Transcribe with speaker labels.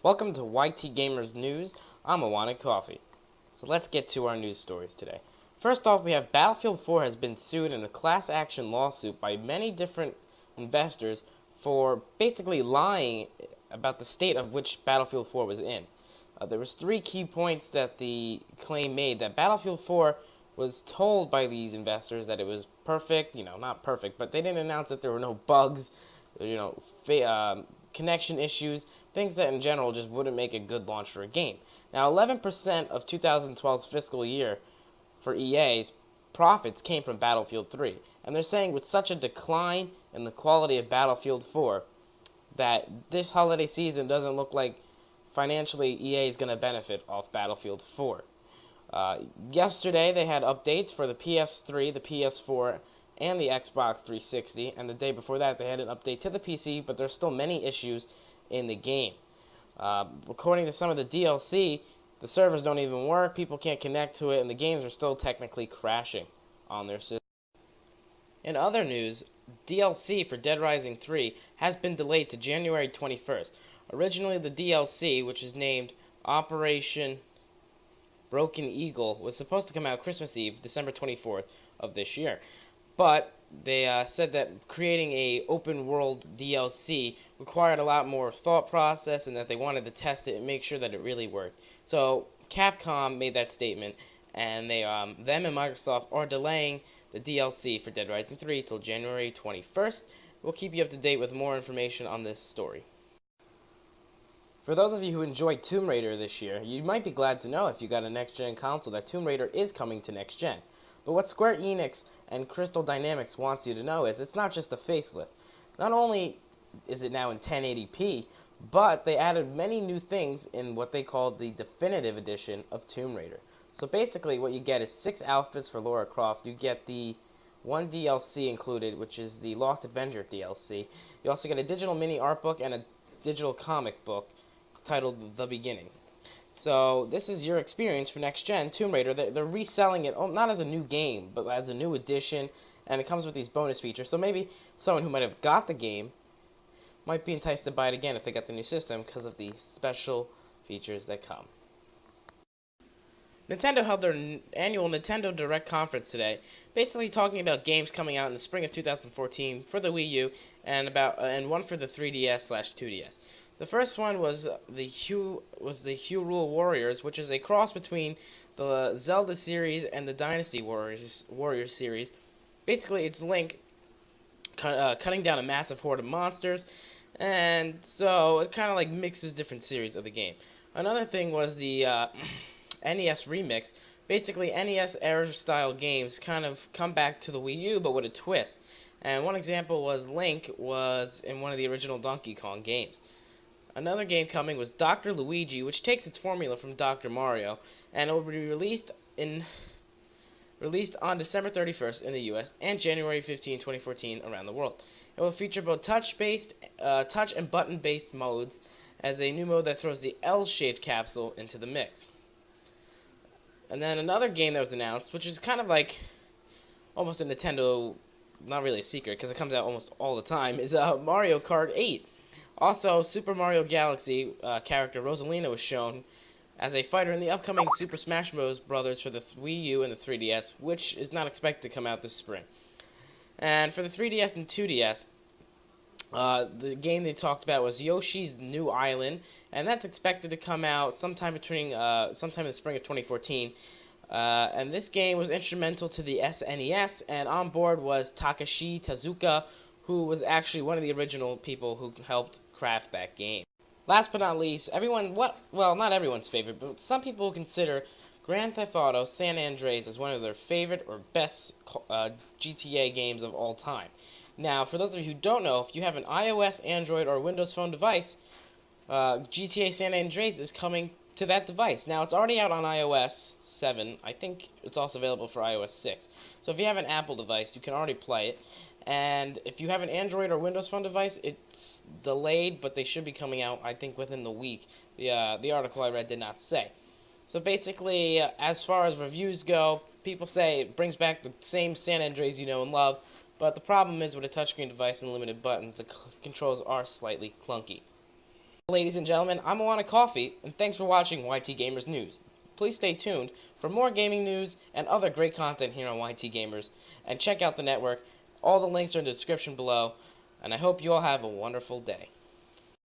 Speaker 1: Welcome to YTGamers News. I'm Awana Coffee. So let's get to our news stories today. First off, we have Battlefield 4 has been sued in a class action lawsuit by many different investors for basically lying about the state of which Battlefield 4 was in. There was three key points that the claim made: that Battlefield 4 was told by these investors that it was perfect, not perfect, but they didn't announce that there were no bugs, connection issues, things that in general just wouldn't make a good launch for a game. Now, 11% of 2012's fiscal year for EA's profits came from Battlefield 3, and they're saying with such a decline in the quality of Battlefield 4 that this holiday season doesn't look like financially EA is going to benefit off Battlefield 4. Yesterday they had updates for the PS3, the PS4, and the Xbox 360, and the day before that they had an update to the PC, but there's still many issues in the game. According to some of the DLC, the servers don't even work, people can't connect to it, and the games are still technically crashing on their system. In other news, DLC for Dead Rising 3 has been delayed to January 21st. Originally, the DLC, which is named Operation Broken Eagle, was supposed to come out Christmas Eve, December 24th of this year. But they said that creating a open world DLC required a lot more thought process, and that they wanted to test it and make sure that it really worked. So Capcom made that statement, and them and Microsoft are delaying the DLC for Dead Rising 3 till January 21st. We'll keep you up to date with more information on this story. For those of you who enjoyed Tomb Raider this year, you might be glad to know, if you got a next-gen console, that Tomb Raider is coming to next-gen. But what Square Enix and Crystal Dynamics wants you to know is it's not just a facelift. Not only is it now in 1080p, but they added many new things in what they call the Definitive Edition of Tomb Raider. So basically what you get is 6 outfits for Lara Croft. You get the one DLC included, which is the Lost Adventure DLC. You also get a digital mini art book and a digital comic book titled The Beginning. So this is your experience for next gen Tomb Raider. They're reselling it, not as a new game, but as a new edition, and it comes with these bonus features. So maybe someone who might have got the game might be enticed to buy it again if they got the new system because of the special features that come. Nintendo held their annual Nintendo Direct conference today, basically talking about games coming out in the spring of 2014 for the Wii U and one for the 3DS/2DS. The first one was the Hyrule Warriors, which is a cross between the Zelda series and the Dynasty Warriors series. Basically, it's Link cutting down a massive horde of monsters, and so it kind of like mixes different series of the game. Another thing was the NES remix. Basically, NES era style games kind of come back to the Wii U, but with a twist. And one example was Link was in one of the original Donkey Kong games. Another game coming was Dr. Luigi, which takes its formula from Dr. Mario, and it will be released on December 31st in the US and January 15, 2014 around the world. It will feature both touch and button-based modes, as a new mode that throws the L-shaped capsule into the mix. And then another game that was announced, which is kind of like almost a Nintendo, not really a secret because it comes out almost all the time, is Mario Kart 8. Also, Super Mario Galaxy character Rosalina was shown as a fighter in the upcoming Super Smash Bros. Brothers for the Wii U and the 3DS, which is not expected to come out this spring. And for the 3DS and 2DS, the game they talked about was Yoshi's New Island, and that's expected to come out sometime in the spring of 2014. And this game was instrumental to the SNES, and on board was Takashi Tezuka, who was actually one of the original people who helped craft that game. Last but not least, not everyone's favorite, but some people consider Grand Theft Auto San Andreas as one of their favorite or best GTA games of all time. Now, for those of you who don't know, if you have an iOS, Android, or Windows Phone device, GTA San Andreas is coming to that device. Now, it's already out on iOS 7. I think it's also available for iOS 6. So if you have an Apple device, you can already play it. And if you have an Android or Windows Phone device, it's delayed, but they should be coming out, I think, within the week. The article I read did not say. So basically, as far as reviews go, people say it brings back the same San Andreas you know and love, but the problem is with a touchscreen device and limited buttons, the controls are slightly clunky. Ladies and gentlemen, I'm Alana Coffee, and thanks for watching YT Gamers News. Please stay tuned for more gaming news and other great content here on YT Gamers, and check out the network. All the links are in the description below, and I hope you all have a wonderful day.